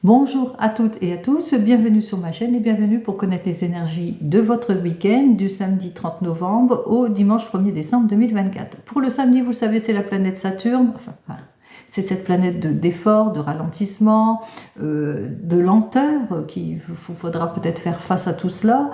Bonjour à toutes et à tous, bienvenue sur ma chaîne et bienvenue pour connaître les énergies de votre week-end du samedi 30 novembre au dimanche 1er décembre 2024. Pour le samedi, vous le savez, c'est la planète Saturne, c'est cette planète d'effort, de ralentissement, de lenteur, qu'il faudra peut-être faire face à tout cela.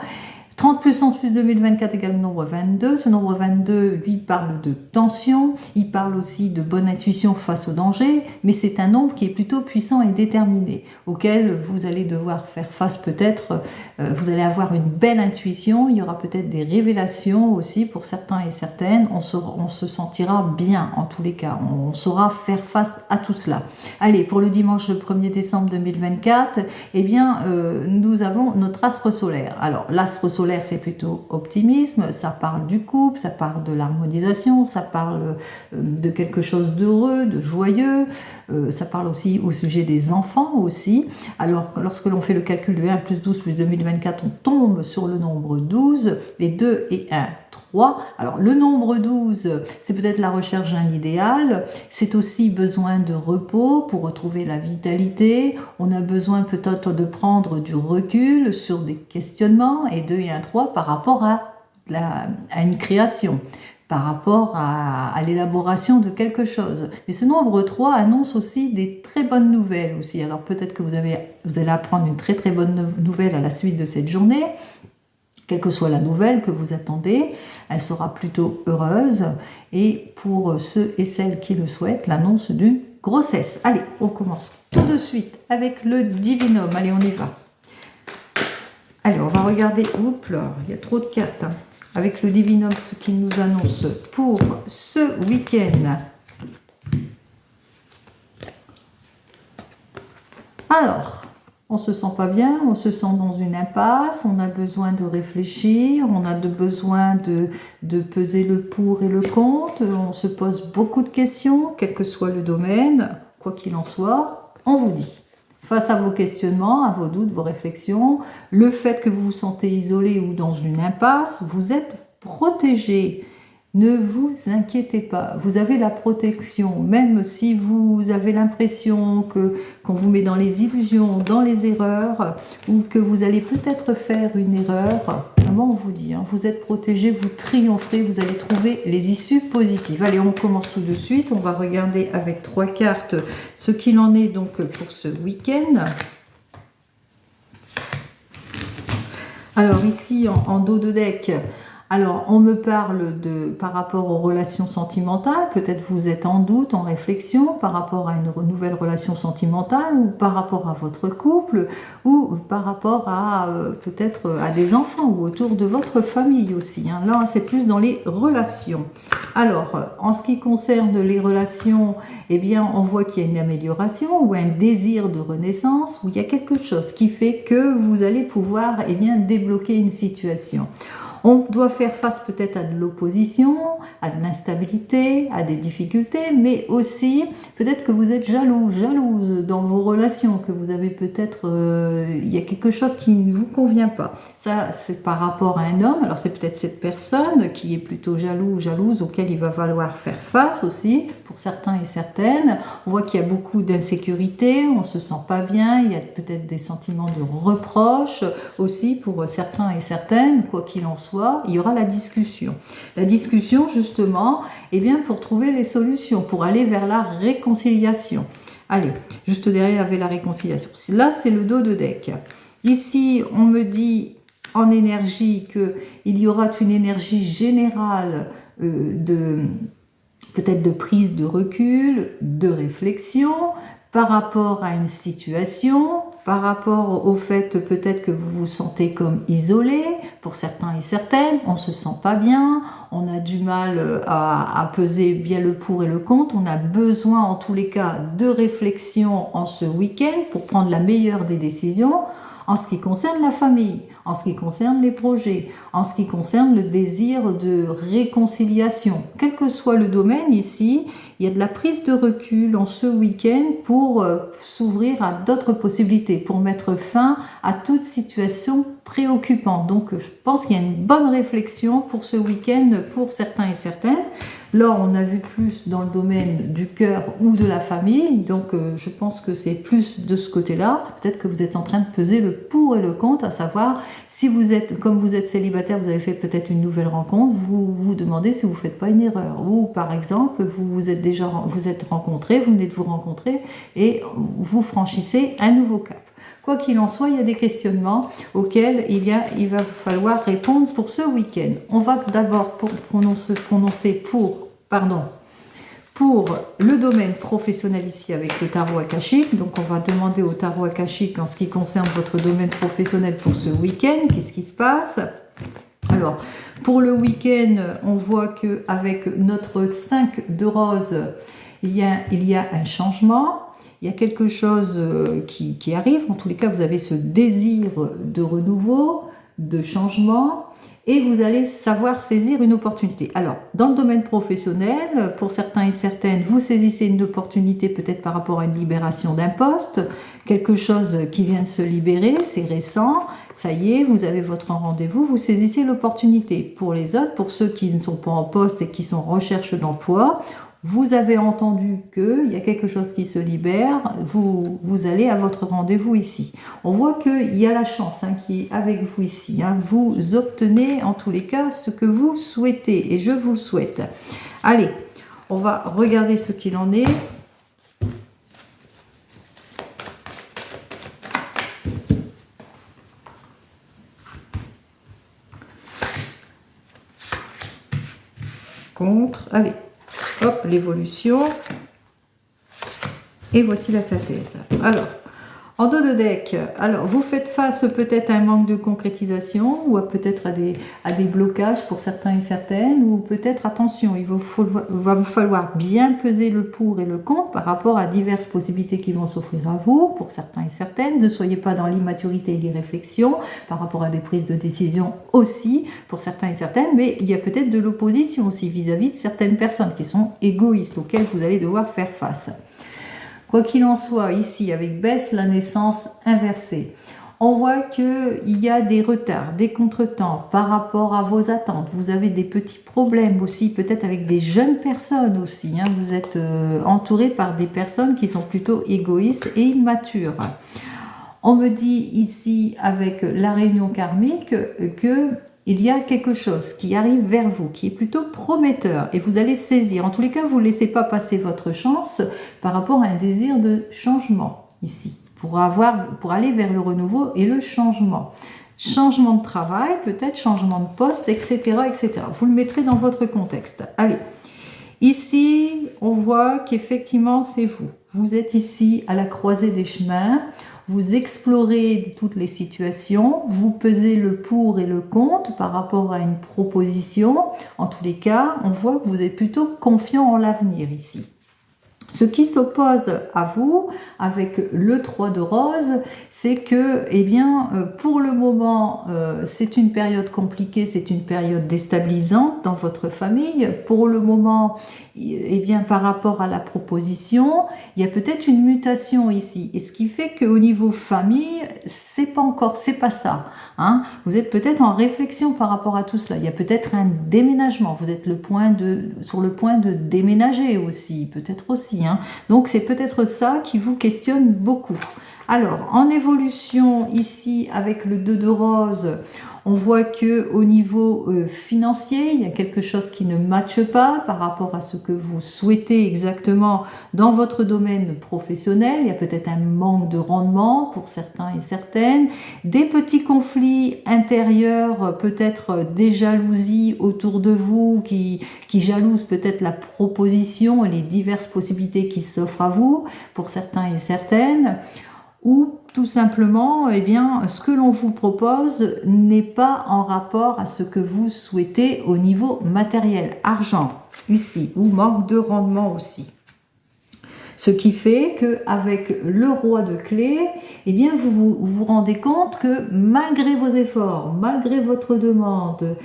30 puissance plus 2024 égale le nombre 22. Ce nombre 22, lui, parle de tension, il parle aussi de bonne intuition face au danger, mais c'est un nombre qui est plutôt puissant et déterminé, auquel vous allez devoir faire face peut-être, vous allez avoir une belle intuition, il y aura peut-être des révélations aussi pour certains et certaines, on se sentira bien en tous les cas, on saura faire face à tout cela. Allez, pour le dimanche 1er décembre 2024, eh bien, nous avons notre astre solaire. Alors, l'astre solaire, c'est plutôt optimisme, ça parle du couple, ça parle de l'harmonisation, ça parle de quelque chose d'heureux, de joyeux, ça parle aussi au sujet des enfants aussi. Alors, lorsque l'on fait le calcul de 1 plus 12 plus 2024, on tombe sur le nombre 12, et 2 et 1, 3. Alors, le nombre 12, c'est peut-être la recherche d'un idéal, c'est aussi besoin de repos pour retrouver la vitalité, on a besoin peut-être de prendre du recul sur des questionnements, et 2 et 1, 3 par rapport à une création, par rapport à l'élaboration de quelque chose. Mais ce nombre 3 annonce aussi des très bonnes nouvelles aussi. Alors peut-être que vous allez apprendre une très très bonne nouvelle à la suite de cette journée. Quelle que soit la nouvelle que vous attendez, elle sera plutôt heureuse. Et pour ceux et celles qui le souhaitent, l'annonce d'une grossesse. Allez, on commence tout de suite avec le divinum. Allez, on y va. Allez, on va regarder. Oups là, il y a trop de cartes. Avec le divinum, ce qu'il nous annonce pour ce week-end. Alors, on se sent pas bien, on se sent dans une impasse, on a besoin de réfléchir, on a besoin de peser le pour et le contre, on se pose beaucoup de questions, quel que soit le domaine, quoi qu'il en soit, on vous dit. Face à vos questionnements, à vos doutes, vos réflexions, le fait que vous vous sentez isolé ou dans une impasse, vous êtes protégé. Ne vous inquiétez pas, vous avez la protection, même si vous avez l'impression qu'on vous met dans les illusions, dans les erreurs, ou que vous allez peut-être faire une erreur. Vraiment, on vous dit, hein, vous êtes protégé, vous triompherez, vous allez trouver les issues positives. Allez, on commence tout de suite, on va regarder avec 3 cartes ce qu'il en est donc pour ce week-end. Alors ici, en dos de deck, alors, on me parle par rapport aux relations sentimentales, peut-être vous êtes en doute, en réflexion par rapport à une nouvelle relation sentimentale ou par rapport à votre couple ou par rapport à peut-être à des enfants ou autour de votre famille aussi. Hein. Là, c'est plus dans les relations. Alors, en ce qui concerne les relations, eh bien, on voit qu'il y a une amélioration ou un désir de renaissance, où il y a quelque chose qui fait que vous allez pouvoir eh bien, débloquer une situation. On doit faire face peut-être à de l'opposition, à de l'instabilité, à des difficultés, mais aussi peut-être que vous êtes jaloux, jalouse dans vos relations, que vous avez peut-être, il y a quelque chose qui ne vous convient pas. Ça, c'est par rapport à un homme, alors c'est peut-être cette personne qui est plutôt jaloux ou jalouse auquel il va falloir faire face aussi, pour certains et certaines. On voit qu'il y a beaucoup d'insécurité, on ne se sent pas bien, il y a peut-être des sentiments de reproche aussi pour certains et certaines, quoi qu'il en soit, il y aura la discussion. La discussion, justement, eh bien, pour trouver les solutions, pour aller vers la réconciliation. Allez, juste derrière, il y avait la réconciliation. Là, c'est le dos de deck. Ici, on me dit en énergie qu'il y aura une énergie générale peut-être de prise de recul, de réflexion, par rapport à une situation, par rapport au fait peut-être que vous vous sentez comme isolé, pour certains et certaines, on ne se sent pas bien, on a du mal à peser bien le pour et le contre, on a besoin en tous les cas de réflexion en ce week-end pour prendre la meilleure des décisions en ce qui concerne la famille, en ce qui concerne les projets, en ce qui concerne le désir de réconciliation. Quel que soit le domaine ici, il y a de la prise de recul en ce week-end pour s'ouvrir à d'autres possibilités, pour mettre fin à toute situation préoccupante. Donc je pense qu'il y a une bonne réflexion pour ce week-end pour certains et certaines. Là, on a vu plus dans le domaine du cœur ou de la famille, donc je pense que c'est plus de ce côté-là. Peut-être que vous êtes en train de peser le pour et le contre, à savoir si vous êtes, comme vous êtes célibataire, vous avez fait peut-être une nouvelle rencontre, vous vous demandez si vous ne faites pas une erreur. Ou par exemple, vous êtes rencontrés, vous venez de vous rencontrer et vous franchissez un nouveau cap. Quoi qu'il en soit, il y a des questionnements auxquels il va falloir répondre pour ce week-end. On va d'abord prononcer pour le domaine professionnel ici avec le tarot akashique. Donc on va demander au tarot akashique en ce qui concerne votre domaine professionnel pour ce week-end. Qu'est-ce qui se passe? Alors, pour le week-end, on voit qu'avec notre 5 de rose, il y a un changement. Il y a quelque chose qui arrive. En tous les cas, vous avez ce désir de renouveau, de changement, et vous allez savoir saisir une opportunité. Alors, dans le domaine professionnel, pour certains et certaines, vous saisissez une opportunité peut-être par rapport à une libération d'un poste, quelque chose qui vient de se libérer, c'est récent, ça y est, vous avez votre rendez-vous, vous saisissez l'opportunité. Pour les autres, pour ceux qui ne sont pas en poste et qui sont en recherche d'emploi, vous avez entendu qu'il y a quelque chose qui se libère, vous allez à votre rendez-vous ici. On voit qu'il y a la chance qui est avec vous ici. Vous obtenez en tous les cas ce que vous souhaitez et je vous le souhaite. Allez, on va regarder ce qu'il en est. Allez. Hop, l'évolution. Et voici la synthèse. Alors, en dos de deck, alors vous faites face peut-être à un manque de concrétisation ou peut-être à des blocages pour certains et certaines, ou peut-être, attention, va vous falloir bien peser le pour et le contre par rapport à diverses possibilités qui vont s'offrir à vous, pour certains et certaines. Ne soyez pas dans l'immaturité et l'irréflexion par rapport à des prises de décision aussi, pour certains et certaines, mais il y a peut-être de l'opposition aussi vis-à-vis de certaines personnes qui sont égoïstes, auxquelles vous allez devoir faire face. Quoi qu'il en soit, ici, avec baisse, la naissance inversée, on voit qu'il y a des retards, des contretemps par rapport à vos attentes. Vous avez des petits problèmes aussi, peut-être avec des jeunes personnes aussi. Vous êtes entouré par des personnes qui sont plutôt égoïstes et immatures. On me dit ici, avec la réunion karmique, que il y a quelque chose qui arrive vers vous, qui est plutôt prometteur, et vous allez saisir. En tous les cas, vous ne laissez pas passer votre chance par rapport à un désir de changement, ici, pour aller vers le renouveau et le changement. Changement de travail, peut-être changement de poste, etc., etc. Vous le mettrez dans votre contexte. Allez, ici, on voit qu'effectivement, c'est vous. Vous êtes ici à la croisée des chemins. Vous explorez toutes les situations, vous pesez le pour et le contre par rapport à une proposition. En tous les cas, on voit que vous êtes plutôt confiant en l'avenir ici. Ce qui s'oppose à vous avec le 3 de rose, c'est que, pour le moment, c'est une période compliquée, c'est une période déstabilisante dans votre famille. Pour le moment, par rapport à la proposition, il y a peut-être une mutation ici. Et ce qui fait qu'au niveau famille, c'est pas ça. Vous êtes peut-être en réflexion par rapport à tout cela. Il y a peut-être un déménagement. Vous êtes sur le point de déménager aussi, peut-être aussi. Donc c'est peut-être ça qui vous questionne beaucoup. Alors, en évolution ici avec le 2 de rose, on voit que au niveau financier, il y a quelque chose qui ne matche pas par rapport à ce que vous souhaitez exactement dans votre domaine professionnel. Il y a peut-être un manque de rendement pour certains et certaines, des petits conflits intérieurs, peut-être des jalousies autour de vous qui jalousent peut-être la proposition et les diverses possibilités qui s'offrent à vous pour certains et certaines. Ou tout simplement, ce que l'on vous propose n'est pas en rapport à ce que vous souhaitez au niveau matériel, argent, ici, ou manque de rendement aussi. Ce qui fait qu'avec le roi de clés, vous vous rendez compte que malgré vos efforts, malgré votre demande,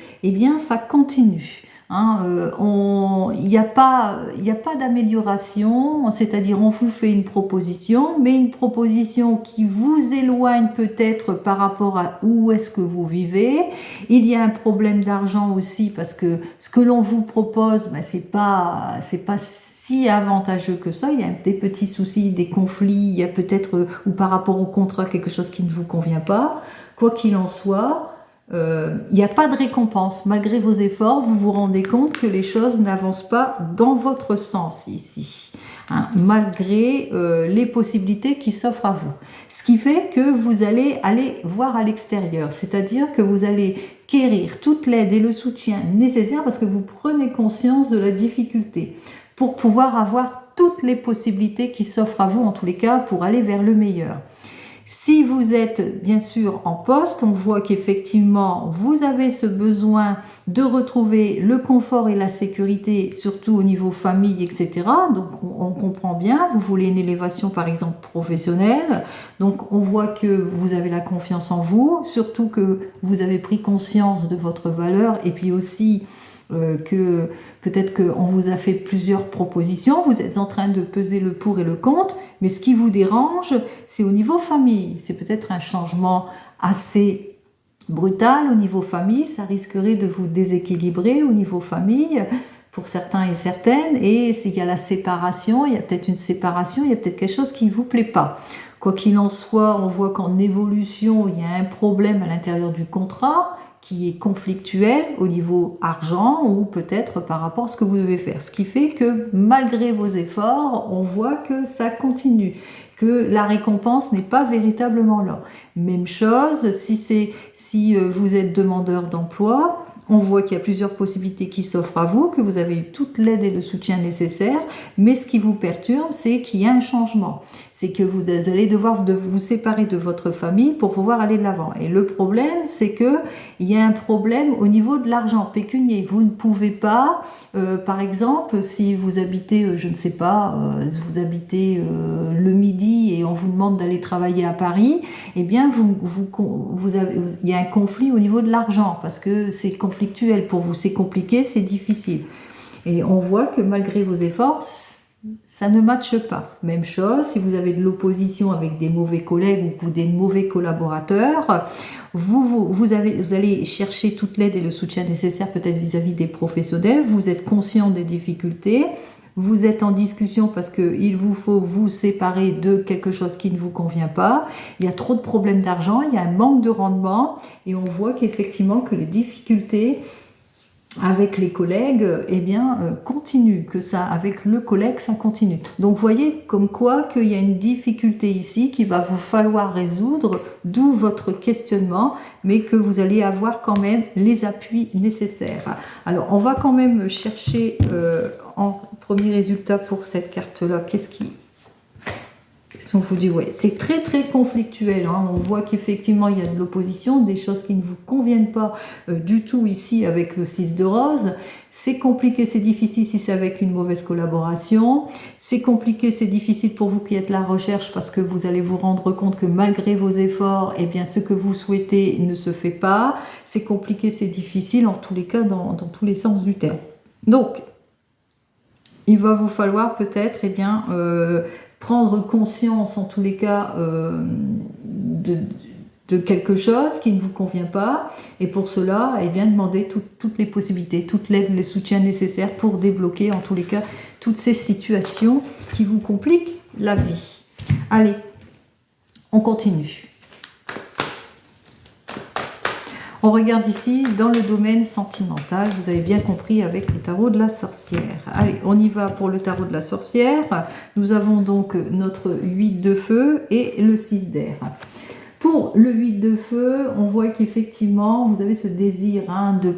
ça continue. Il n'y a pas d'amélioration, c'est-à-dire on vous fait une proposition, mais une proposition qui vous éloigne peut-être par rapport à où est-ce que vous vivez. Il y a un problème d'argent aussi parce que ce que l'on vous propose, ben, c'est pas si avantageux que ça. Il y a des petits soucis, des conflits, il y a peut-être, ou par rapport au contrat, quelque chose qui ne vous convient pas. Quoi qu'il en soit, il n'y a pas de récompense. Malgré vos efforts, vous vous rendez compte que les choses n'avancent pas dans votre sens ici, malgré les possibilités qui s'offrent à vous. Ce qui fait que vous allez aller voir à l'extérieur, c'est-à-dire que vous allez quérir toute l'aide et le soutien nécessaires parce que vous prenez conscience de la difficulté pour pouvoir avoir toutes les possibilités qui s'offrent à vous, en tous les cas, pour aller vers le meilleur. Si vous êtes bien sûr en poste, on voit qu'effectivement vous avez ce besoin de retrouver le confort et la sécurité, surtout au niveau famille, etc. Donc on comprend bien, vous voulez une élévation par exemple professionnelle, donc on voit que vous avez la confiance en vous, surtout que vous avez pris conscience de votre valeur et puis aussi que peut-être qu'on vous a fait plusieurs propositions, vous êtes en train de peser le pour et le contre, mais ce qui vous dérange, c'est au niveau famille. C'est peut-être un changement assez brutal au niveau famille, ça risquerait de vous déséquilibrer au niveau famille pour certains et certaines, et s'il y a la séparation, il y a peut-être une séparation, il y a peut-être quelque chose qui ne vous plaît pas. Quoi qu'il en soit, on voit qu'en évolution, il y a un problème à l'intérieur du contrat, qui est conflictuel au niveau argent ou peut-être par rapport à ce que vous devez faire. Ce qui fait que malgré vos efforts, on voit que ça continue, que la récompense n'est pas véritablement là. Même chose, si vous êtes demandeur d'emploi, on voit qu'il y a plusieurs possibilités qui s'offrent à vous, que vous avez eu toute l'aide et le soutien nécessaires, mais ce qui vous perturbe, c'est qu'il y a un changement. C'est que vous allez devoir vous séparer de votre famille pour pouvoir aller de l'avant. Et le problème, c'est qu'il y a un problème au niveau de l'argent pécunier. Vous ne pouvez pas, par exemple, si vous habitez, je ne sais pas, vous habitez le Midi et on vous demande d'aller travailler à Paris, eh bien, il y a un conflit au niveau de l'argent parce que c'est conflictuel pour vous, c'est compliqué, c'est difficile. Et on voit que malgré vos efforts, ça ne matche pas. Même chose, si vous avez de l'opposition avec des mauvais collègues ou des mauvais collaborateurs, vous allez chercher toute l'aide et le soutien nécessaire peut-être vis-à-vis des professionnels, vous êtes conscient des difficultés, vous êtes en discussion parce qu'il vous faut vous séparer de quelque chose qui ne vous convient pas, il y a trop de problèmes d'argent, il y a un manque de rendement et on voit qu'effectivement que les difficultés avec les collègues, eh bien, continue, que ça, avec le collègue, ça continue. Donc, vous voyez comme quoi qu'il y a une difficulté ici qu'il va vous falloir résoudre, d'où votre questionnement, mais que vous allez avoir quand même les appuis nécessaires. Alors, on va quand même chercher en premier résultat pour cette carte-là, qu'est-ce qu'on vous dit, ouais, c'est très très conflictuel, hein. On voit qu'effectivement il y a de l'opposition, des choses qui ne vous conviennent pas du tout ici avec le 6 de rose. C'est compliqué, c'est difficile si c'est avec une mauvaise collaboration. C'est compliqué, c'est difficile pour vous qui êtes à la recherche parce que vous allez vous rendre compte que malgré vos efforts, eh bien ce que vous souhaitez ne se fait pas. C'est compliqué, c'est difficile en tous les cas dans tous les sens du terme. Donc, il va vous falloir peut-être, eh bien, prendre conscience en tous les cas de quelque chose qui ne vous convient pas et pour cela eh bien demander toutes les possibilités, toute l'aide, le soutien nécessaire pour débloquer en tous les cas toutes ces situations qui vous compliquent la vie. Allez, on continue. On regarde ici dans le domaine sentimental, vous avez bien compris avec le tarot de la sorcière. Allez, on y va pour le tarot de la sorcière. Nous avons donc notre 8 de feu et le 6 d'air. Pour le 8 de feu, on voit qu'effectivement, vous avez ce désir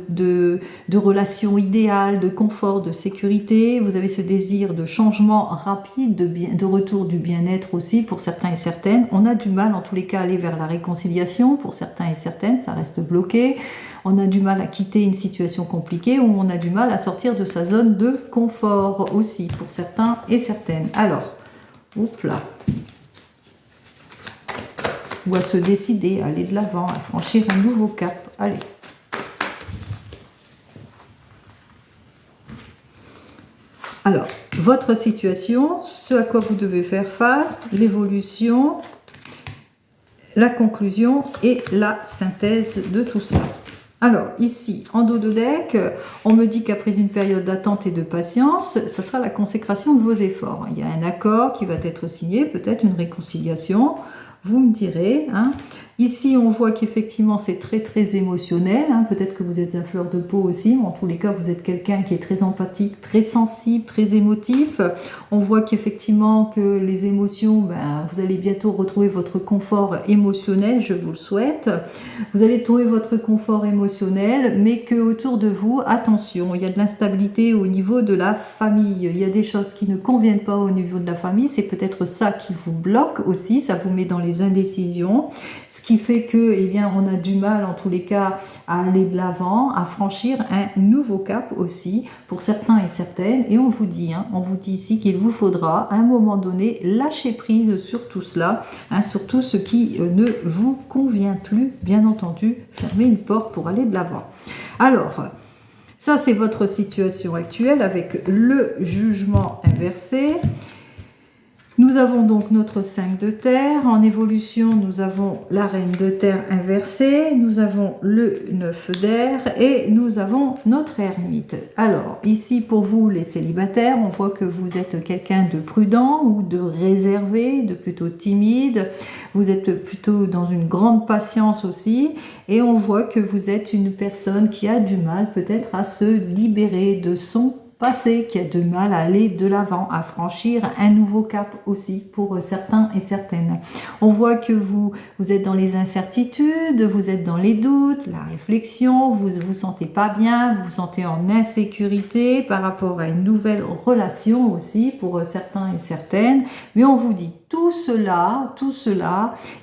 de relation idéale, de confort, de sécurité. Vous avez ce désir de changement rapide, de retour du bien-être aussi pour certains et certaines. On a du mal en tous les cas à aller vers la réconciliation pour certains et certaines, ça reste bloqué. On a du mal à quitter une situation compliquée ou on a du mal à sortir de sa zone de confort aussi pour certains et certaines. Alors, oups là. Ou à se décider, à aller de l'avant, à franchir un nouveau cap. Allez. Alors, votre situation, ce à quoi vous devez faire face, l'évolution, la conclusion et la synthèse de tout ça. Alors, ici, en dos de deck, on me dit qu'après une période d'attente et de patience, ce sera la consécration de vos efforts. Il y a un accord qui va être signé, peut-être une réconciliation, vous me direz. Ici, on voit qu'effectivement, c'est très, très émotionnel. Peut-être que vous êtes à fleur de peau aussi, mais en tous les cas, vous êtes quelqu'un qui est très empathique, très sensible, très émotif. On voit qu'effectivement, que les émotions, vous allez bientôt retrouver votre confort émotionnel, je vous le souhaite. Vous allez trouver votre confort émotionnel, mais que autour de vous, attention, il y a de l'instabilité au niveau de la famille. Il y a des choses qui ne conviennent pas au niveau de la famille. C'est peut-être ça qui vous bloque aussi, ça vous met dans les indécisions. Ce qui fait que, eh bien, on a du mal en tous les cas à aller de l'avant, à franchir un nouveau cap aussi pour certains et certaines. Et on vous dit ici qu'il vous faudra à un moment donné lâcher prise sur tout cela, sur tout ce qui ne vous convient plus, bien entendu, fermer une porte pour aller de l'avant. Alors, ça c'est votre situation actuelle avec le jugement inversé. Nous avons donc notre 5 de terre. En évolution, nous avons la reine de terre inversée, nous avons le 9 d'air et nous avons notre ermite. Alors, ici pour vous les célibataires, on voit que vous êtes quelqu'un de prudent ou de réservé, de plutôt timide. Vous êtes plutôt dans une grande patience aussi et on voit que vous êtes une personne qui a du mal peut-être à se libérer de son passé, qui a du mal à aller de l'avant, à franchir un nouveau cap aussi pour certains et certaines. On voit que vous êtes dans les incertitudes, vous êtes dans les doutes, la réflexion, vous vous sentez pas bien, vous vous sentez en insécurité par rapport à une nouvelle relation aussi pour certains et certaines, mais on vous dit tout cela,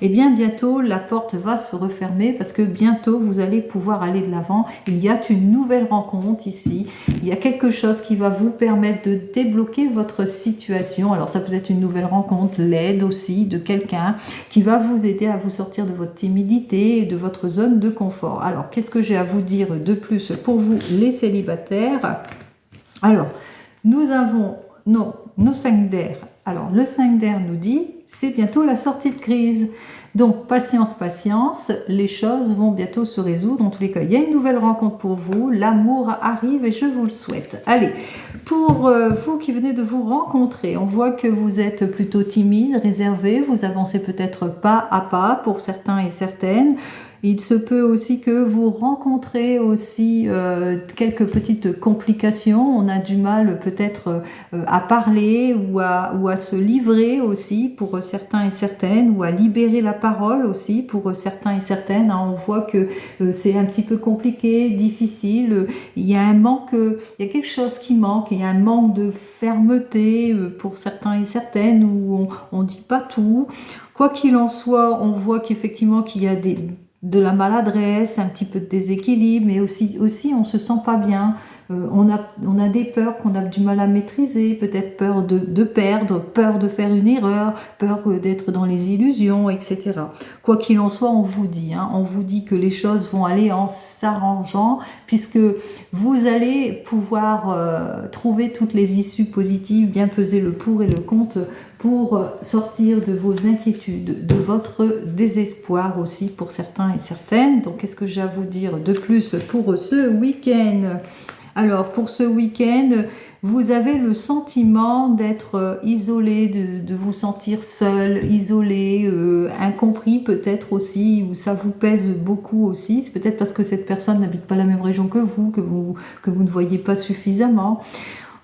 et bien bientôt la porte va se refermer parce que bientôt vous allez pouvoir aller de l'avant. Il y a une nouvelle rencontre ici, il y a quelque chose qui va vous permettre de débloquer votre situation. Alors ça peut être une nouvelle rencontre, l'aide aussi de quelqu'un qui va vous aider à vous sortir de votre timidité et de votre zone de confort. Alors qu'est-ce que j'ai à vous dire de plus pour vous les célibataires? Alors nous avons nos 5 d'air. Alors, le 5 d'air nous dit, c'est bientôt la sortie de crise. Donc, patience, patience, les choses vont bientôt se résoudre. En tous les cas, il y a une nouvelle rencontre pour vous. L'amour arrive et je vous le souhaite. Allez, pour vous qui venez de vous rencontrer, on voit que vous êtes plutôt timide, réservé. Vous avancez peut-être pas à pas pour certains et certaines. Il se peut aussi que vous rencontrez aussi quelques petites complications. On a du mal peut-être à parler ou à se livrer aussi pour certains et certaines, ou à libérer la parole aussi pour certains et certaines. On voit que c'est un petit peu compliqué, difficile. Il y a un manque, il y a quelque chose qui manque. Il y a un manque de fermeté pour certains et certaines où on dit pas tout. Quoi qu'il en soit, on voit qu'effectivement qu'il y a de la maladresse, un petit peu de déséquilibre, mais aussi on se sent pas bien. On a des peurs qu'on a du mal à maîtriser, peut-être peur de perdre, peur de faire une erreur, peur d'être dans les illusions, etc. Quoi qu'il en soit, on vous dit que les choses vont aller en s'arrangeant, puisque vous allez pouvoir trouver toutes les issues positives, bien peser le pour et le contre, pour sortir de vos inquiétudes, de votre désespoir aussi pour certains et certaines. Donc, qu'est-ce que j'ai à vous dire de plus pour ce week-end? Alors, pour ce week-end, vous avez le sentiment d'être isolé, de vous sentir seul, isolé, incompris peut-être aussi, ou ça vous pèse beaucoup aussi. C'est peut-être parce que cette personne n'habite pas la même région que vous ne voyez pas suffisamment.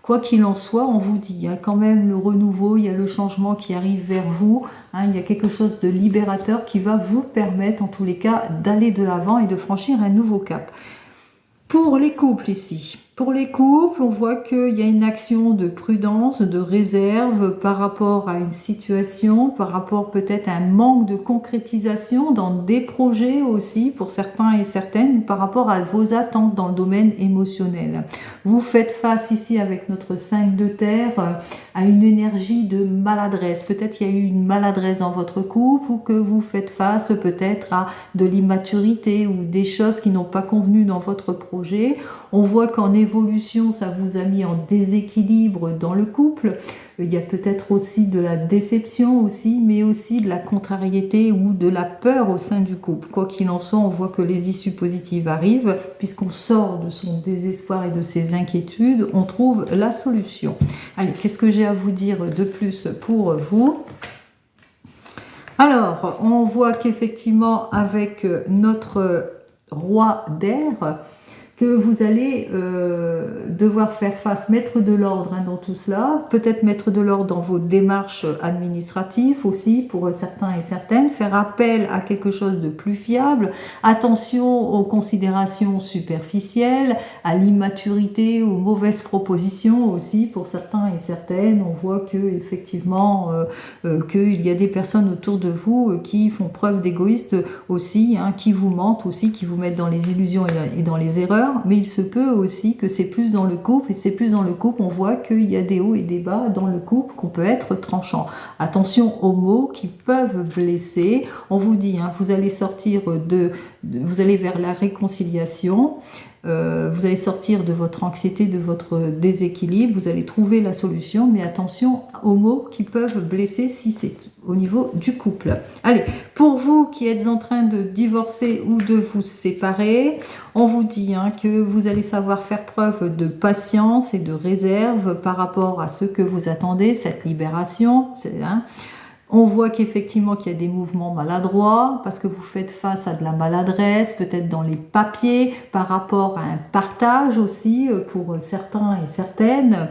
Quoi qu'il en soit, on vous dit, il y a quand même le renouveau, il y a le changement qui arrive vers vous, il y a quelque chose de libérateur qui va vous permettre, en tous les cas, d'aller de l'avant et de franchir un nouveau cap. Pour les couples ici, on voit qu'il y a une action de prudence, de réserve par rapport à une situation, par rapport peut-être à un manque de concrétisation dans des projets aussi pour certains et certaines, par rapport à vos attentes dans le domaine émotionnel. Vous faites face ici avec notre 5 de terre à une énergie de maladresse. Peut-être il y a eu une maladresse dans votre couple ou que vous faites face peut-être à de l'immaturité ou des choses qui n'ont pas convenu dans votre projet. On voit qu'en évolution, révolution, ça vous a mis en déséquilibre dans le couple. Il y a peut-être aussi de la déception aussi, mais aussi de la contrariété ou de la peur au sein du couple. Quoi qu'il en soit, on voit que les issues positives arrivent, puisqu'on sort de son désespoir et de ses inquiétudes, on trouve la solution. Allez, qu'est-ce que j'ai à vous dire de plus pour vous ? Alors, on voit qu'effectivement, avec notre roi d'air, que vous allez devoir faire face, mettre de l'ordre dans tout cela, peut-être mettre de l'ordre dans vos démarches administratives aussi pour certains et certaines, faire appel à quelque chose de plus fiable, attention aux considérations superficielles, à l'immaturité, aux mauvaises propositions aussi pour certains et certaines. On voit que effectivement qu'il y a des personnes autour de vous qui font preuve d'égoïste aussi, qui vous mentent aussi, qui vous mettent dans les illusions et dans les erreurs. Mais il se peut aussi que c'est plus dans le couple, et c'est plus dans le couple, on voit qu'il y a des hauts et des bas dans le couple, qu'on peut être tranchant. Attention aux mots qui peuvent blesser. On vous dit, vous allez sortir vous allez vers la réconciliation, vous allez sortir de votre anxiété, de votre déséquilibre, vous allez trouver la solution, mais attention aux mots qui peuvent blesser si c'est au niveau du couple. Allez, pour vous qui êtes en train de divorcer ou de vous séparer, on vous dit que vous allez savoir faire preuve de patience et de réserve par rapport à ce que vous attendez, cette libération. On voit qu'effectivement qu'il y a des mouvements maladroits parce que vous faites face à de la maladresse, peut-être dans les papiers, par rapport à un partage aussi pour certains et certaines,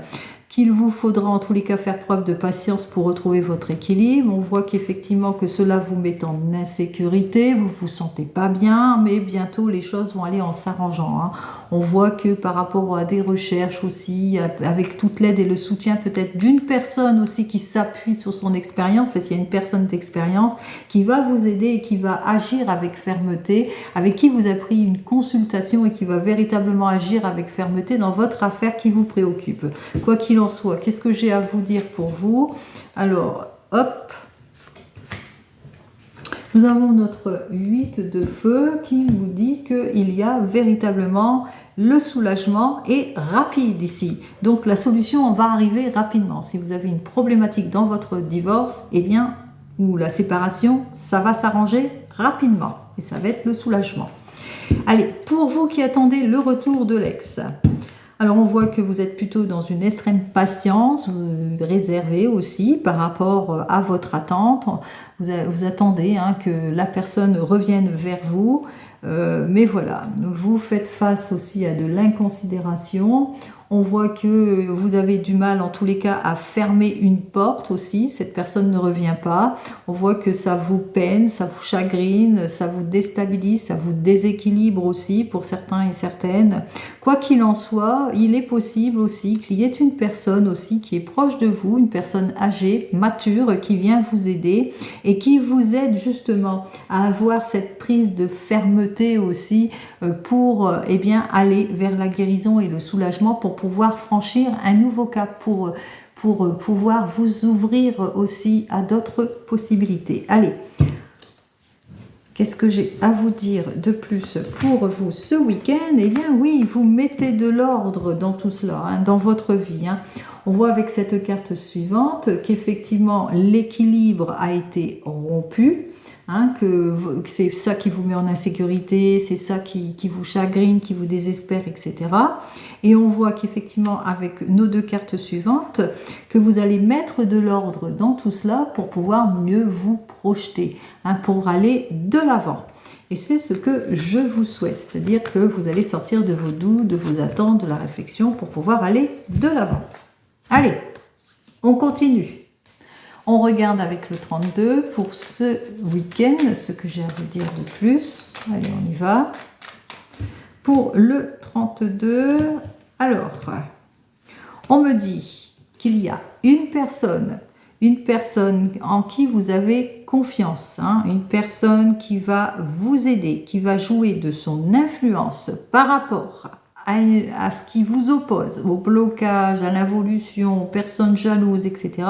qu'il vous faudra en tous les cas faire preuve de patience pour retrouver votre équilibre. On voit qu'effectivement que cela vous met en insécurité, vous vous sentez pas bien, mais bientôt les choses vont aller en s'arrangeant. On voit que par rapport à des recherches aussi, avec toute l'aide et le soutien peut-être d'une personne aussi qui s'appuie sur son expérience, parce qu'il y a une personne d'expérience qui va vous aider et qui va agir avec fermeté, avec qui vous avez pris une consultation et qui va véritablement agir avec fermeté dans votre affaire qui vous préoccupe. Quoi qu'il en soit, qu'est-ce que j'ai à vous dire pour vous? Alors, hop, nous avons notre 8 de feu qui nous dit qu'il y a véritablement le soulagement est rapide ici. Donc la solution va arriver rapidement. Si vous avez une problématique dans votre divorce, eh bien, ou la séparation, ça va s'arranger rapidement. Et ça va être le soulagement. Allez, pour vous qui attendez le retour de l'ex, alors on voit que vous êtes plutôt dans une extrême patience, réservée aussi par rapport à votre attente. Vous attendez que la personne revienne vers vous. Mais voilà, vous faites face aussi à de l'inconsidération. On voit que vous avez du mal en tous les cas à fermer une porte aussi, cette personne ne revient pas. On voit que ça vous peine, ça vous chagrine, ça vous déstabilise, ça vous déséquilibre aussi pour certains et certaines. Quoi qu'il en soit, il est possible aussi qu'il y ait une personne aussi qui est proche de vous, une personne âgée, mature, qui vient vous aider et qui vous aide justement à avoir cette prise de fermeté aussi pour aller vers la guérison et le soulagement pour pouvoir franchir un nouveau cap, pour pouvoir vous ouvrir aussi à d'autres possibilités. Allez, qu'est-ce que j'ai à vous dire de plus pour vous ce week-end? Eh bien oui, vous mettez de l'ordre dans tout cela, dans votre vie. On voit avec cette carte suivante qu'effectivement l'équilibre a été rompu. Que c'est ça qui vous met en insécurité, c'est ça qui vous chagrine, qui vous désespère, etc. Et on voit qu'effectivement, avec nos deux cartes suivantes, que vous allez mettre de l'ordre dans tout cela pour pouvoir mieux vous projeter, pour aller de l'avant. Et c'est ce que je vous souhaite, c'est-à-dire que vous allez sortir de vos doutes, de vos attentes, de la réflexion pour pouvoir aller de l'avant. Allez, on continue. On regarde avec le 32 pour ce week-end, ce que j'ai à vous dire de plus. Allez, on y va. Pour le 32, alors, on me dit qu'il y a une personne en qui vous avez confiance, une personne qui va vous aider, qui va jouer de son influence par rapport à ce qui vous oppose, au blocage, à l'involution, aux personnes jalouses, etc.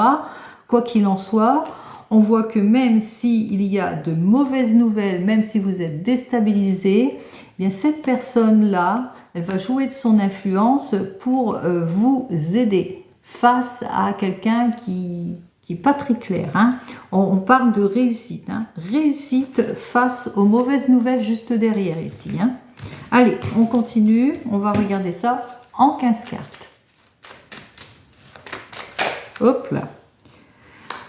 Quoi qu'il en soit, on voit que même s'il y a de mauvaises nouvelles, même si vous êtes déstabilisé, eh bien cette personne-là elle va jouer de son influence pour vous aider face à quelqu'un qui n'est pas très clair. Hein. On parle de réussite. Hein. Réussite face aux mauvaises nouvelles juste derrière ici. Hein. Allez, on continue. On va regarder ça en 15 cartes. Hop là.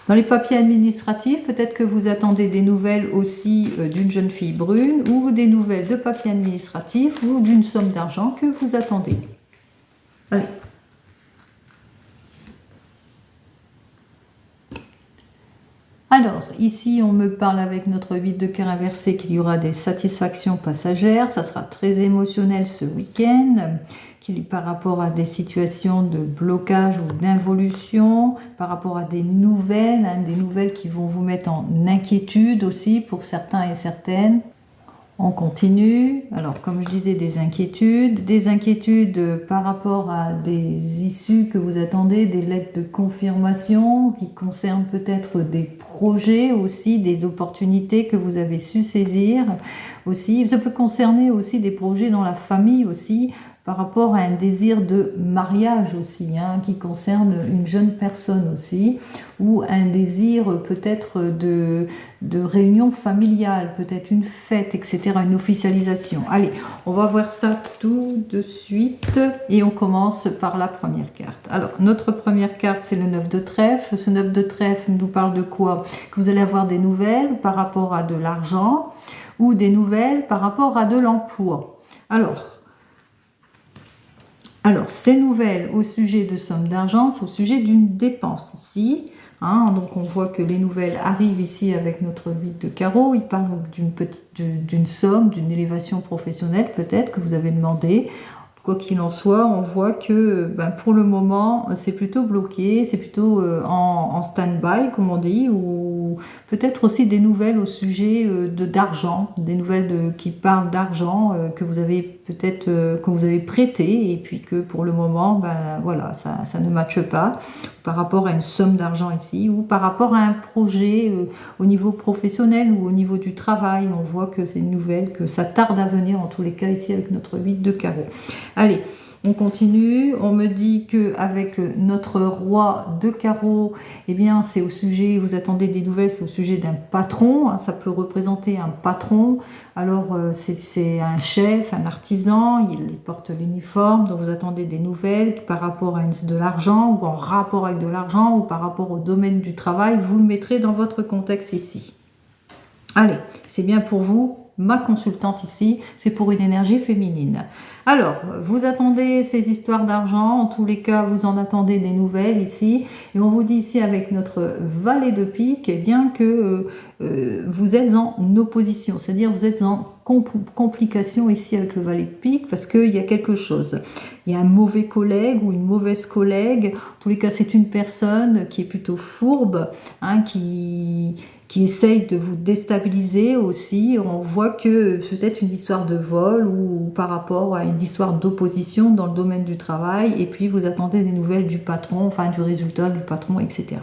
Dans les papiers administratifs, peut-être que vous attendez des nouvelles aussi d'une jeune fille brune ou des nouvelles de papiers administratifs ou d'une somme d'argent que vous attendez. Allez. Alors, ici, on me parle avec notre 8 de cœur inversé qu'il y aura des satisfactions passagères. Ça sera très émotionnel ce week-end, par rapport à des situations de blocage ou d'involution, par rapport à des nouvelles qui vont vous mettre en inquiétude aussi pour certains et certaines. On continue. Alors, comme je disais, des inquiétudes par rapport à des issues que vous attendez, des lettres de confirmation qui concernent peut-être des projets aussi, des opportunités que vous avez su saisir aussi. Ça peut concerner aussi des projets dans la famille aussi, par rapport à un désir de mariage aussi, hein, qui concerne une jeune personne aussi, ou un désir peut-être de réunion familiale, peut-être une fête, etc., une officialisation. Allez, on va voir ça tout de suite et on commence par la première carte. Alors, notre première carte, c'est le 9 de trèfle. Ce 9 de trèfle nous parle de quoi? Que vous allez avoir des nouvelles par rapport à de l'argent ou des nouvelles par rapport à de l'emploi. Alors, ces nouvelles au sujet de somme d'argent, c'est au sujet d'une dépense ici. Hein, donc, on voit que les nouvelles arrivent ici avec notre 8 de carreau. Il parle d'une somme, d'une élévation professionnelle peut-être que vous avez demandé. Quoi qu'il en soit, on voit que pour le moment, c'est plutôt bloqué, c'est plutôt en stand-by, comme on dit, ou peut-être aussi des nouvelles au sujet d'argent, des nouvelles qui parlent d'argent que vous avez peut-être que vous avez prêté et puis que pour le moment, voilà, ça ne matche pas par rapport à une somme d'argent ici ou par rapport à un projet au niveau professionnel ou au niveau du travail. On voit que c'est une nouvelle, que ça tarde à venir en tous les cas ici avec notre 8 de carreau. Allez, on continue. On me dit qu'avec notre roi de carreau, eh bien, c'est au sujet, vous attendez des nouvelles, c'est au sujet d'un patron. Hein, ça peut représenter un patron. Alors, c'est un chef, un artisan, il porte l'uniforme, donc vous attendez des nouvelles par rapport à de l'argent ou en rapport avec de l'argent ou par rapport au domaine du travail. Vous le mettrez dans votre contexte ici. Allez, c'est bien pour vous. Ma consultante ici, c'est pour une énergie féminine. Alors, vous attendez ces histoires d'argent, en tous les cas, vous en attendez des nouvelles ici, et on vous dit ici avec notre valet de pique, eh bien que vous êtes en opposition, c'est-à-dire vous êtes en complication ici avec le valet de pique, parce qu'il y a quelque chose. Il y a un mauvais collègue ou une mauvaise collègue, en tous les cas, c'est une personne qui est plutôt fourbe, hein, qui essaye de vous déstabiliser aussi. On voit que peut-être une histoire de vol ou par rapport à une histoire d'opposition dans le domaine du travail, et puis vous attendez des nouvelles du patron, enfin du résultat du patron, etc.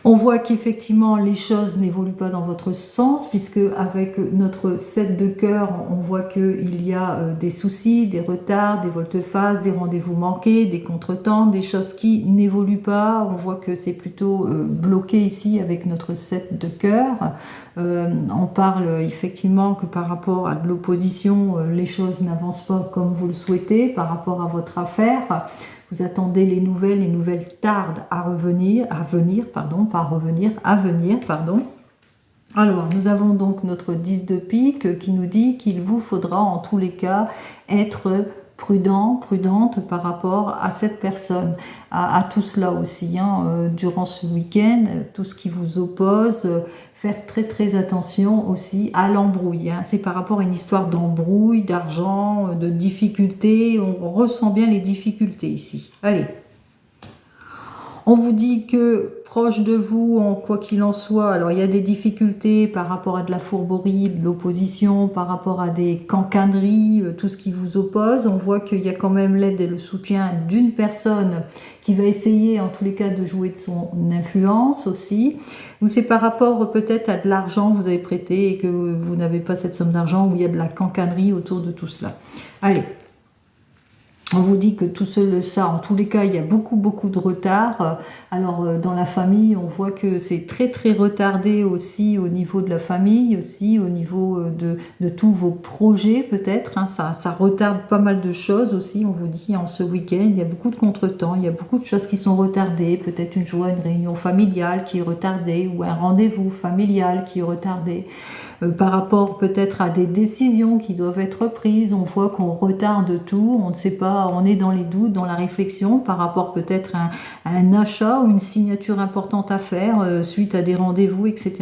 On voit qu'effectivement les choses n'évoluent pas dans votre sens, puisque avec notre 7 de cœur, on voit qu'il y a des soucis, des retards, des volte-face, des rendez-vous manqués, des contretemps, des choses qui n'évoluent pas. On voit que c'est plutôt bloqué ici avec notre 7 de cœur. On parle effectivement que par rapport à de l'opposition, les choses n'avancent pas comme vous le souhaitez par rapport à votre affaire. Vous attendez les nouvelles tardent à venir. Alors, nous avons donc notre 10 de pique qui nous dit qu'il vous faudra en tous les cas être prudente par rapport à cette personne, à tout cela aussi, hein, durant ce week-end, tout ce qui vous oppose, faire très attention aussi à l'embrouille. Hein. C'est par rapport à une histoire d'embrouille, d'argent, de difficultés, on ressent bien les difficultés ici. Allez. On vous dit que proche de vous, en quoi qu'il en soit, alors il y a des difficultés par rapport à de la fourberie, de l'opposition, par rapport à des cancaneries, tout ce qui vous oppose. On voit qu'il y a quand même l'aide et le soutien d'une personne qui va essayer en tous les cas de jouer de son influence aussi. Ou c'est par rapport peut-être à de l'argent que vous avez prêté et que vous n'avez pas cette somme d'argent, où il y a de la cancanerie autour de tout cela. Allez. On vous dit que tout ça, en tous les cas, il y a beaucoup de retard. Alors, dans la famille, on voit que c'est très retardé aussi au niveau de la famille, aussi au niveau de tous vos projets, peut-être. Hein. Ça retarde pas mal de choses aussi, on vous dit, en ce week-end. Il y a beaucoup de contretemps, il y a beaucoup de choses qui sont retardées. Peut-être une réunion familiale qui est retardée ou un rendez-vous familial qui est retardé. Par rapport peut-être à des décisions qui doivent être prises, on voit qu'on retarde tout, on ne sait pas, on est dans les doutes, dans la réflexion par rapport peut-être à un achat ou une signature importante à faire suite à des rendez-vous, etc.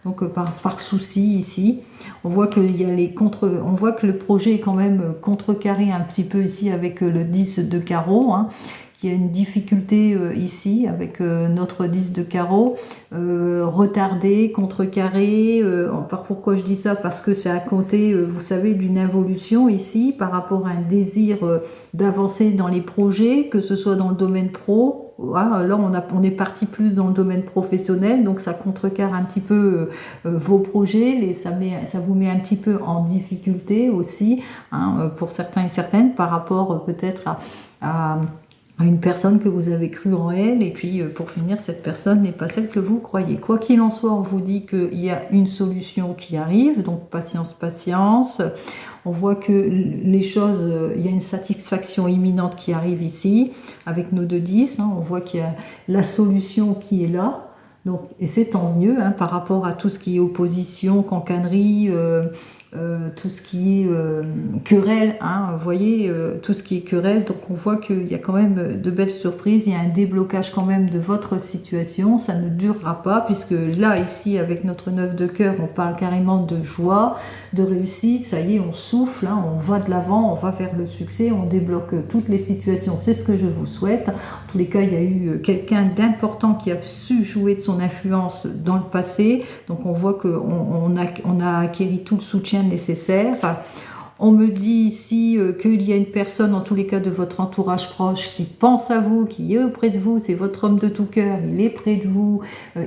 Donc par souci ici, on voit qu'il y a on voit que le projet est quand même contrecarré un petit peu ici avec le 10 de carreau, hein. Il y a une difficulté ici avec notre 10 de carreau, retardé, contrecarré. Pourquoi je dis ça? Parce que c'est à compter, vous savez, d'une évolution ici par rapport à un désir d'avancer dans les projets, que ce soit dans le domaine pro. Voilà, là, on est parti plus dans le domaine professionnel, donc ça contrecarre un petit peu vos projets, ça vous met un petit peu en difficulté aussi, hein, pour certains et certaines, par rapport peut-être à une personne que vous avez cru en elle, et puis pour finir, cette personne n'est pas celle que vous croyez. Quoi qu'il en soit, on vous dit qu'il y a une solution qui arrive, donc patience. On voit que les choses, il y a une satisfaction imminente qui arrive ici, avec nos 2-10, hein, on voit qu'il y a la solution qui est là, donc, et c'est tant mieux, hein, par rapport à tout ce qui est opposition, cancanerie, tout ce qui est querelle, hein, vous voyez, tout ce qui est querelle, donc on voit qu'il y a quand même de belles surprises, il y a un déblocage quand même de votre situation, ça ne durera pas, puisque là, ici, avec notre 9 de cœur, on parle carrément de joie, de réussite, ça y est, on souffle, hein, on va de l'avant, on va vers le succès, on débloque toutes les situations, c'est ce que je vous souhaite. En tous les cas, il y a eu quelqu'un d'important qui a su jouer de son influence dans le passé, donc on voit qu'on a acquis tout le soutien nécessaire. On me dit ici qu'il y a une personne, en tous les cas de votre entourage proche, qui pense à vous, qui est auprès de vous, c'est votre homme de tout cœur, il est près de vous,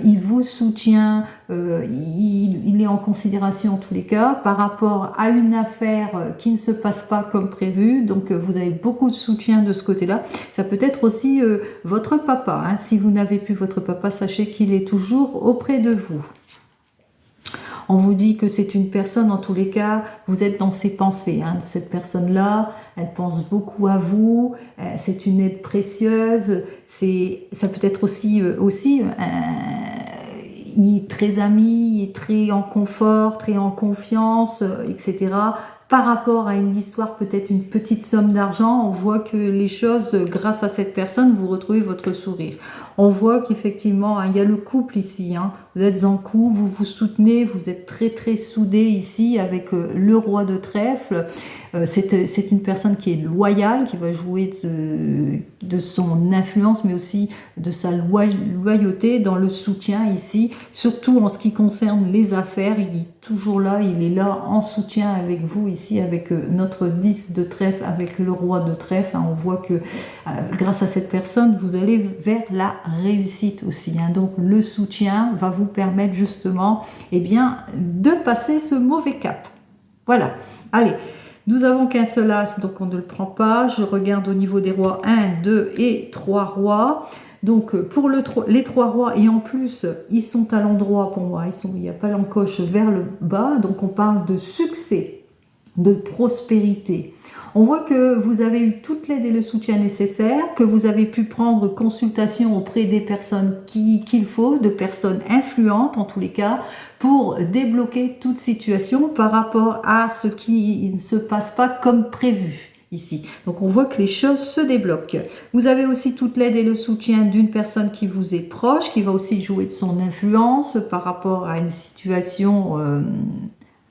il vous soutient, il est en considération en tous les cas, par rapport à une affaire qui ne se passe pas comme prévu, donc vous avez beaucoup de soutien de ce côté-là. Ça peut être aussi votre papa, hein. Si vous n'avez plus votre papa, sachez qu'il est toujours auprès de vous. On vous dit que c'est une personne, en tous les cas, vous êtes dans ses pensées. Hein. Cette personne-là, elle pense beaucoup à vous, c'est une aide précieuse, ça peut être aussi il est très ami, il est très en confort, très en confiance, etc. Par rapport à une histoire, peut-être une petite somme d'argent, on voit que les choses, grâce à cette personne, vous retrouvez votre sourire. On voit qu'effectivement, il y a le couple ici, hein. Vous êtes en couple, vous vous soutenez, vous êtes très soudés ici avec le roi de trèfle. C'est une personne qui est loyale, qui va jouer de son influence, mais aussi de sa loyauté dans le soutien ici, surtout en ce qui concerne les affaires. Il est toujours là, il est là en soutien avec vous ici, avec notre 10 de trèfle, avec le roi de trèfle. Hein. On voit que grâce à cette personne, vous allez vers la réussite aussi. Hein. Donc le soutien va vous permettre justement de passer ce mauvais cap. Voilà, allez. Nous avons qu'un seul as, donc on ne le prend pas. Je regarde au niveau des rois 1, 2 et 3 rois. Donc pour les 3 rois, et en plus, ils sont à l'endroit pour moi. Il n'y a pas l'encoche vers le bas, donc on parle de succès, de prospérité. On voit que vous avez eu toute l'aide et le soutien nécessaire, que vous avez pu prendre consultation auprès des personnes qu'il faut, de personnes influentes en tous les cas, pour débloquer toute situation par rapport à ce qui ne se passe pas comme prévu ici. Donc on voit que les choses se débloquent. Vous avez aussi toute l'aide et le soutien d'une personne qui vous est proche, qui va aussi jouer de son influence par rapport à une situation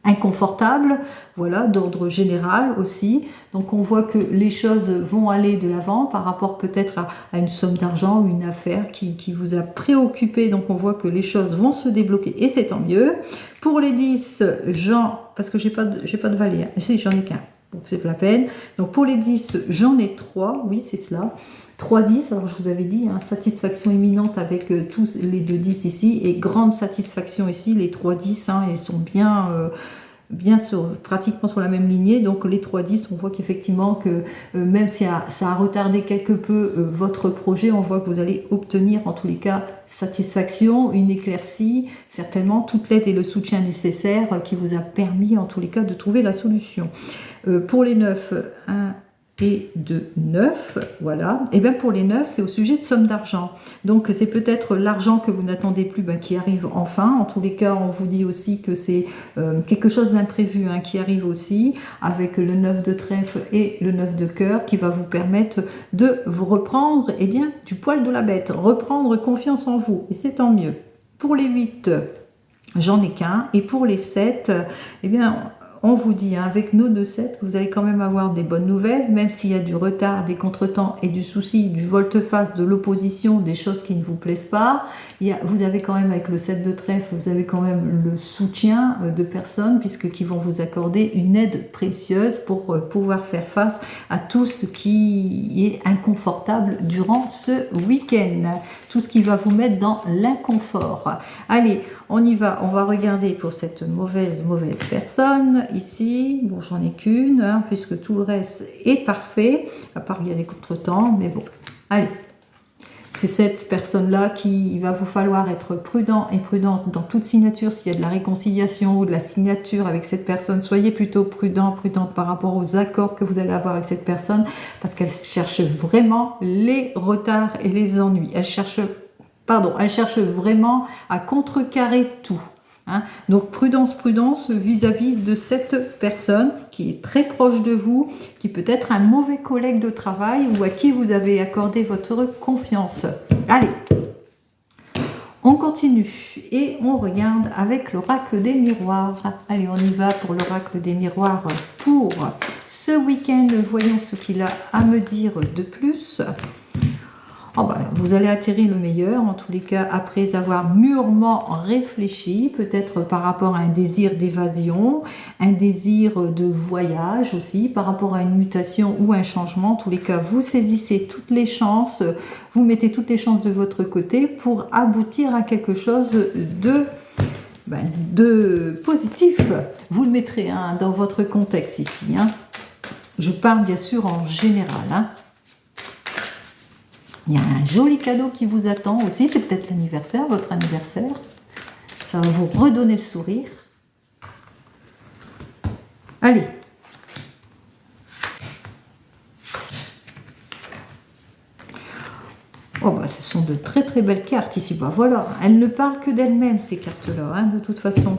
inconfortable, voilà, d'ordre général aussi. Donc on voit que les choses vont aller de l'avant par rapport peut-être à une somme d'argent ou une affaire qui vous a préoccupé. Donc on voit que les choses vont se débloquer et c'est tant mieux. Pour les 10, parce que j'ai pas de valet, hein. Si, j'en ai qu'un, donc c'est pas la peine. Donc pour les 10, j'en ai 3, oui c'est cela. 3-10, alors je vous avais dit, hein, satisfaction imminente avec tous les 2-10 ici, et grande satisfaction ici, les 3-10, hein, ils sont bien pratiquement sur la même lignée. Donc les 3-10, on voit qu'effectivement que même si ça a retardé quelque peu votre projet, on voit que vous allez obtenir en tous les cas satisfaction, une éclaircie, certainement toute l'aide et le soutien nécessaire qui vous a permis en tous les cas de trouver la solution. Pour les 9, 1 et de 9, voilà. Et bien pour les 9, c'est au sujet de somme d'argent. Donc c'est peut-être l'argent que vous n'attendez plus qui arrive enfin. En tous les cas, on vous dit aussi que c'est quelque chose d'imprévu qui arrive aussi, avec le 9 de trèfle et le 9 de cœur, qui va vous permettre de vous reprendre du poil de la bête, reprendre confiance en vous. Et c'est tant mieux. Pour les 8, j'en ai qu'un. Et pour les 7, on vous dit avec nos 2-7 que vous allez quand même avoir des bonnes nouvelles, même s'il y a du retard, des contretemps et du souci, du volte-face, de l'opposition, des choses qui ne vous plaisent pas. Vous avez quand même avec le 7 de trèfle, vous avez quand même le soutien de personnes qui vont vous accorder une aide précieuse pour pouvoir faire face à tout ce qui est inconfortable durant ce week-end. Tout ce qui va vous mettre dans l'inconfort. Allez, on y va. On va regarder pour cette mauvaise personne ici. Bon, j'en ai qu'une, puisque tout le reste est parfait. À part qu'il y a des contretemps, mais bon. Allez. C'est cette personne-là qu'il va vous falloir être prudent et prudente dans toute signature. S'il y a de la réconciliation ou de la signature avec cette personne, soyez plutôt prudente par rapport aux accords que vous allez avoir avec cette personne, parce qu'elle cherche vraiment les retards et les ennuis. Elle cherche vraiment à contrecarrer tout. Donc prudence vis-à-vis de cette personne qui est très proche de vous, qui peut être un mauvais collègue de travail ou à qui vous avez accordé votre confiance. Allez, on continue et on regarde avec l'oracle des miroirs. Allez, on y va pour l'oracle des miroirs pour ce week-end. Voyons ce qu'il a à me dire de plus. Vous allez atterrir le meilleur, en tous les cas, après avoir mûrement réfléchi, peut-être par rapport à un désir d'évasion, un désir de voyage aussi, par rapport à une mutation ou un changement. En tous les cas, vous saisissez toutes les chances, vous mettez toutes les chances de votre côté pour aboutir à quelque chose de positif. Vous le mettrez dans votre contexte ici. Je parle bien sûr en général. Il y a un joli cadeau qui vous attend aussi, c'est peut-être l'anniversaire, votre anniversaire. Ça va vous redonner le sourire. Allez. Ce sont de très très belles cartes ici. Voilà, elles ne parlent que d'elles-mêmes ces cartes-là. De toute façon,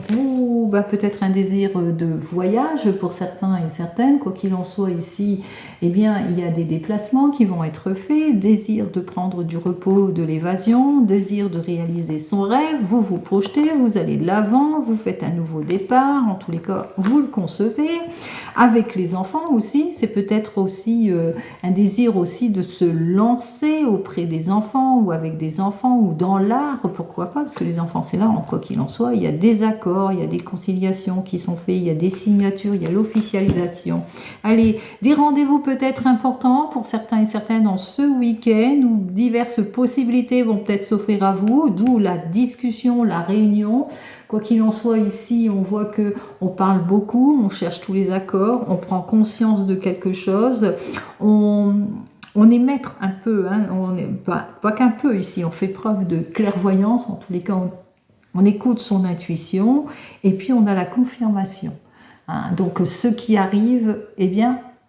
peut-être un désir de voyage pour certains et certaines. Quoi qu'il en soit ici, il y a des déplacements qui vont être faits. Désir de prendre du repos, de l'évasion, désir de réaliser son rêve. Vous vous projetez, vous allez de l'avant, vous faites un nouveau départ. En tous les cas, vous le concevez. Avec les enfants aussi, c'est peut-être aussi un désir aussi de se lancer auprès des enfants ou avec des enfants ou dans l'art, pourquoi pas, parce que les enfants c'est là, quoi qu'il en soit, il y a des accords, il y a des conciliations qui sont faits, il y a des signatures, il y a l'officialisation. Allez, des rendez-vous peut-être importants pour certains et certaines en ce week-end où diverses possibilités vont peut-être s'offrir à vous, d'où la discussion, la réunion. Quoi qu'il en soit, ici, on voit que on parle beaucoup, on cherche tous les accords, on prend conscience de quelque chose, on est maître un peu, on est, pas qu'un peu ici, on fait preuve de clairvoyance, en tous les cas, on écoute son intuition, et puis on a la confirmation. Donc ce qui arrive,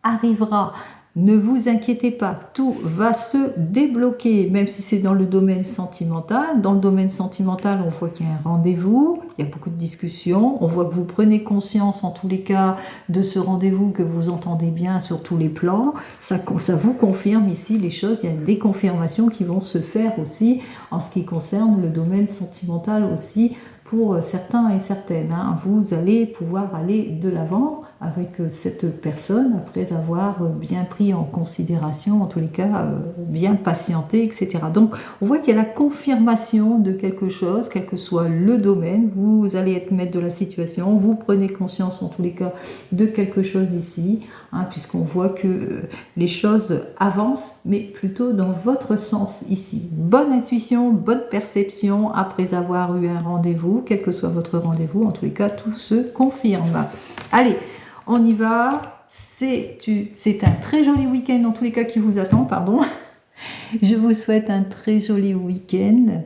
arrivera. Ne vous inquiétez pas, tout va se débloquer, même si c'est dans le domaine sentimental. Dans le domaine sentimental, on voit qu'il y a un rendez-vous, il y a beaucoup de discussions, on voit que vous prenez conscience en tous les cas de ce rendez-vous, que vous entendez bien sur tous les plans. Ça vous confirme ici les choses, il y a des confirmations qui vont se faire aussi en ce qui concerne le domaine sentimental aussi pour certains et certaines, hein. Vous allez pouvoir aller de l'avant avec cette personne après avoir bien pris en considération, en tous les cas, bien patienté, etc. Donc, on voit qu'il y a la confirmation de quelque chose, quel que soit le domaine. Vous allez être maître de la situation, vous prenez conscience, en tous les cas, de quelque chose ici, hein, puisqu'on voit que les choses avancent, mais plutôt dans votre sens ici. Bonne intuition, bonne perception après avoir eu un rendez-vous, quel que soit votre rendez-vous, en tous les cas, tout se confirme. Allez, on y va. C'est un très joli week-end, en tous les cas, qui vous attend, pardon. Je vous souhaite un très joli week-end,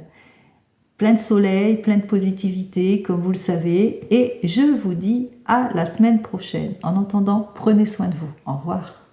plein de soleil, plein de positivité, comme vous le savez, et je vous dis à la semaine prochaine. En attendant, prenez soin de vous. Au revoir.